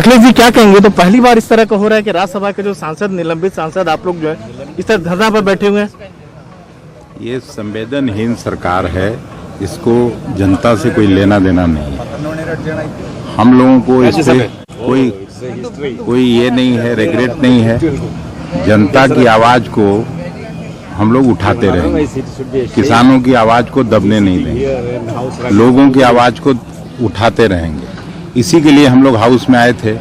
अखिलेश जी क्या कहेंगे? तो पहली बार इस तरह का हो रहा है कि राज्यसभा के जो सांसद, निलंबित सांसद आप लोग जो है इस तरह धरना पर बैठे हुए हैं। ये संवेदनहीन सरकार है, इसको जनता से कोई लेना देना नहीं है। हम लोगों को इससे कोई ये नहीं है, रिग्रेट नहीं है। जनता की आवाज को हम लोग उठाते रहेंगे, किसानों की आवाज को दबने नहीं देंगे, लोगों की आवाज को उठाते रहेंगे। इसी के लिए हम लोग हाउस में आए थे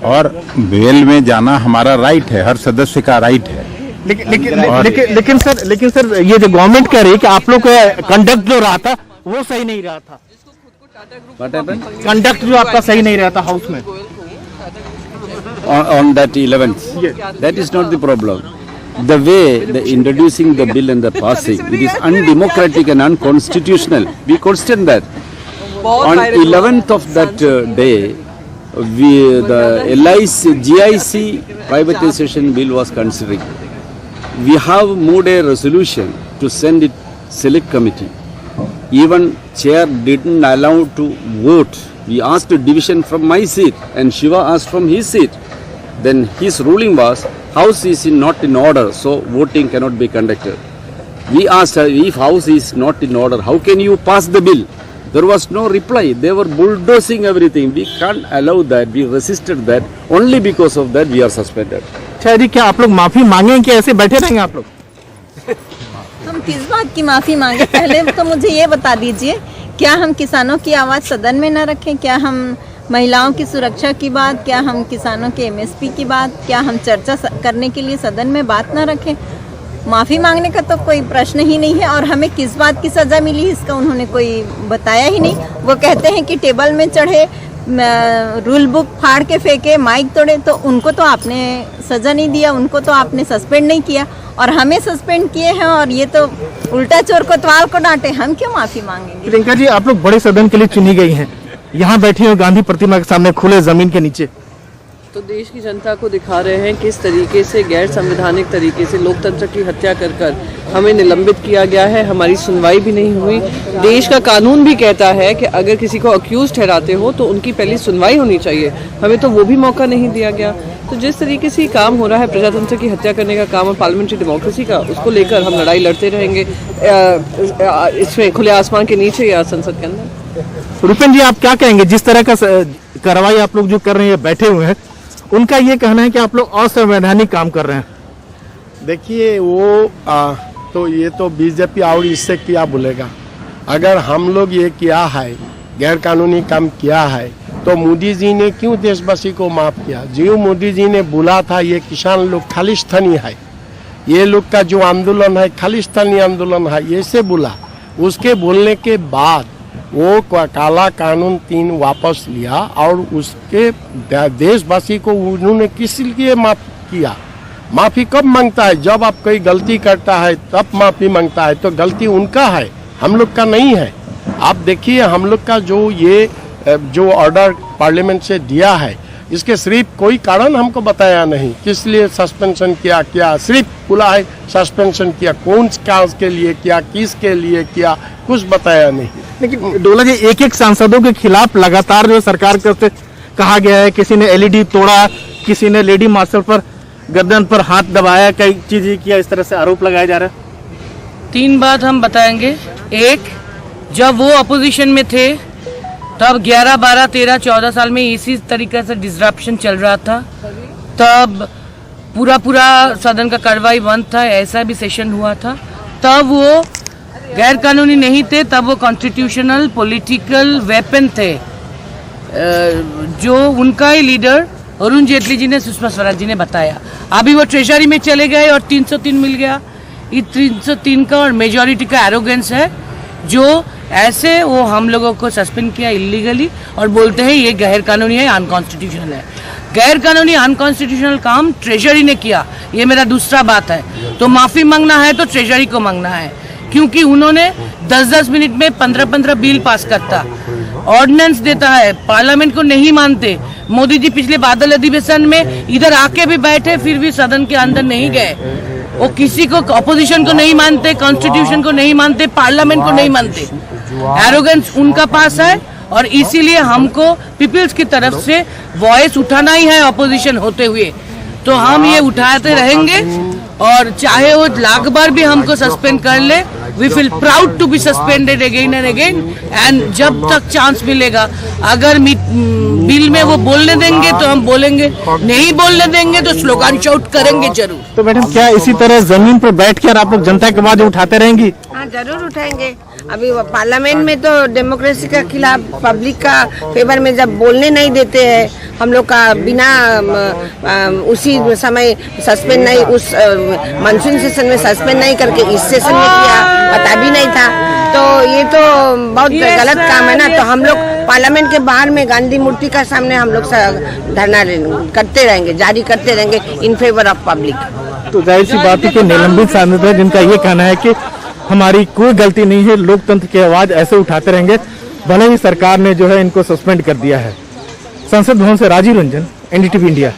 और वेल में जाना हमारा राइट है, हर सदस्य का राइट है। लेकिन सर ये जो गवर्नमेंट कह रही है कि आप लोग का कंडक्ट जो रहा था वो सही नहीं रहा था। कंडक्ट जो आपका सही नहीं रहा था हाउस में। On that 11th, that is not the problem. The way the introducing the bill and the passing, it is undemocratic and unconstitutional. We question that. On 11th of that day, the GIC privatization bill was considering. We have moved a resolution to send it select committee. Even chair didn't allow to vote. We asked a division from my seat and Shiva asked from his seat. Then his ruling was house is not in order, so voting cannot be conducted. We asked her, if house is not in order, how can you pass the bill? There was no reply. They were bulldozing everything. We can't allow that. We resisted that. Only because of that we are suspended. अच्छा जी, क्या आप लोग माफी मांगेंगे कि ऐसे बैठे रहेंगे आप लोग? हम किस बात की माफी मांगे? पहले तो मुझे ये बता दीजिए, क्या हम किसानों की आवाज सदन में न रखें? क्या हम महिलाओं की सुरक्षा की बात, क्या हम किसानों के एमएसपी की बात, क्या हम चर्चा करने के लिए सदन में बात न रखें? माफ़ी मांगने का तो कोई प्रश्न ही नहीं है। और हमें किस बात की सज़ा मिली इसका उन्होंने कोई बताया ही नहीं। वो कहते हैं कि टेबल में चढ़े, रूल बुक फाड़ के फेंके, माइक तोड़े, तो उनको तो आपने सज़ा नहीं दिया, उनको तो आपने सस्पेंड नहीं किया और हमें सस्पेंड किए हैं। और ये तो उल्टा चोर कोतवाल को डांटे, हम क्यों माफ़ी मांगेंगे? प्रियंका जी, आप लोग बड़े सदन के लिए चुनी गई हैं, यहाँ बैठी हो गांधी प्रतिमा के सामने खुले जमीन के नीचे, तो देश की जनता को दिखा रहे हैं किस तरीके से गैर संवैधानिक तरीके से लोकतंत्र की हत्या कर कर हमें निलंबित किया गया है। हमारी सुनवाई भी नहीं हुई। देश का कानून भी कहता है कि अगर किसी को अक्यूज ठहराते हो तो उनकी पहली सुनवाई होनी चाहिए, हमें तो वो भी मौका नहीं दिया गया। तो जिस तरीके से काम हो रहा है प्रजातंत्र की हत्या करने का काम और पार्लियामेंट्री डेमोक्रेसी का, उसको लेकर हम लड़ाई लड़ते रहेंगे, इसमें खुले आसमान के नीचे या संसद के अंदर। रुपेन जी, आप क्या कहेंगे? जिस तरह का कार्रवाई आप लोग जो कर रहे हैं, बैठे हुए हैं, उनका ये कहना है कि आप लोग असंवैधानिक काम कर रहे हैं। देखिए तो ये तो बीजेपी और इससे क्या बोलेगा। अगर हम लोग ये किया है, गैर कानूनी काम किया है, तो मोदी जी ने क्यों देशवासी को माफ किया? जो मोदी जी ने बोला था ये किसान लोग खालिस्तानी है, ये लोग का जो आंदोलन है खालिस्तानी आंदोलन है, ये से बोला। उसके बोलने के बाद वो काला कानून 3 वापस लिया और उसके देशवासी को उन्होंने किस लिए माफ किया? माफी कब मांगता है? जब आप कोई गलती करता है तब माफी मांगता है। तो गलती उनका है, हम लोग का नहीं है। आप देखिए हम लोग का जो ऑर्डर पार्लियामेंट से दिया है, इसके सिर्फ कोई कारण हमको बताया नहीं, किस लिए सस्पेंशन किया, क्या सिर्फ बोला है सस्पेंशन किया, कौन काज के लिए किया, किसके लिए किया, कुछ बताया नहीं। लेकिन डोला जी, एक सांसदों के खिलाफ लगातार जो सरकार की ओर से कहा गया है, किसी ने एलईडी तोड़ा, किसी ने लेडी मार्शल पर गर्दन पर हाथ दबाया, कई चीजें किया, इस तरह से आरोप लगाया जा रहा है। 3 बात हम बताएंगे। एक, जब वो अपोजिशन में थे तब 11, 12, 13, 14 साल में इसी तरीके से डिसरप्शन चल रहा था, तब पूरा सदन का कार्रवाई बंद था, ऐसा भी सेशन हुआ था। तब वो गैर कानूनी नहीं थे, तब वो कॉन्स्टिट्यूशनल पॉलिटिकल वेपन थे। जो उनका ही लीडर अरुण जेटली जी ने, सुषमा स्वराज जी ने बताया। अभी वो ट्रेजरी में चले गए और 303 मिल गया। ये 303 का और मेजॉरिटी का एरोगेंस है, जो ऐसे वो हम लोगों को सस्पेंड किया इलीगली और बोलते हैं ये गैर कानूनी है, अनकॉन्स्टिट्यूशनल है। गैर कानूनी अनकॉन्स्टिट्यूशनल काम ट्रेजरी ने किया, ये मेरा दूसरा बात है। तो माफी मांगना है तो ट्रेजरी को मांगना है, क्योंकि उन्होंने 10-10 मिनट में 15-15 बिल पास करता, ऑर्डिनेंस देता है, पार्लियामेंट को नहीं मानते। मोदी जी पिछले बादल अधिवेशन में इधर आके भी बैठे, फिर भी सदन के अंदर नहीं गए। वो किसी को, अपोजिशन को नहीं मानते, कॉन्स्टिट्यूशन को नहीं मानते, पार्लियामेंट को नहीं मानते। एरोगेंस उनका पास है और इसीलिए हमको पीपल्स की तरफ से वॉइस उठाना ही है ऑपोजिशन होते हुए, तो हम ये उठाते रहेंगे। और चाहे वो लाख बार भी हमको सस्पेंड कर ले, we feel proud to be suspended again and again. And जब तक चांस मिलेगा, अगर बिल में वो बोलने देंगे तो हम बोलेंगे, नहीं बोलने देंगे तो स्लोगन शाउट करेंगे जरूर। तो मैडम क्या इसी तरह जमीन पर बैठकर आप लोग जनता की आवाज उठाते रहेंगी? हाँ, जरूर उठाएंगे। अभी पार्लियामेंट में तो डेमोक्रेसी के खिलाफ, पब्लिक का फेवर में जब बोलने नहीं देते हैं, हम लोग का बिना उसी समय सस्पेंड नहीं, उस मानसून सेशन में सस्पेंड नहीं करके इस सेशन में किया, पता भी नहीं था, तो ये तो बहुत गलत काम है ना। तो हम लोग पार्लियामेंट के बाहर में गांधी मूर्ति का सामने हम लोग धरना करते रहेंगे, जारी करते रहेंगे इन फेवर ऑफ पब्लिक। तो जाहिर सी बात है कि निलंबित सांसद है जिनका ये कहना है कि हमारी कोई गलती नहीं है, लोकतंत्र की आवाज ऐसे उठाते रहेंगे, भले ही सरकार ने जो है इनको सस्पेंड कर दिया है। संसद भवन से राजीव रंजन, एनडीटीवी इंडिया।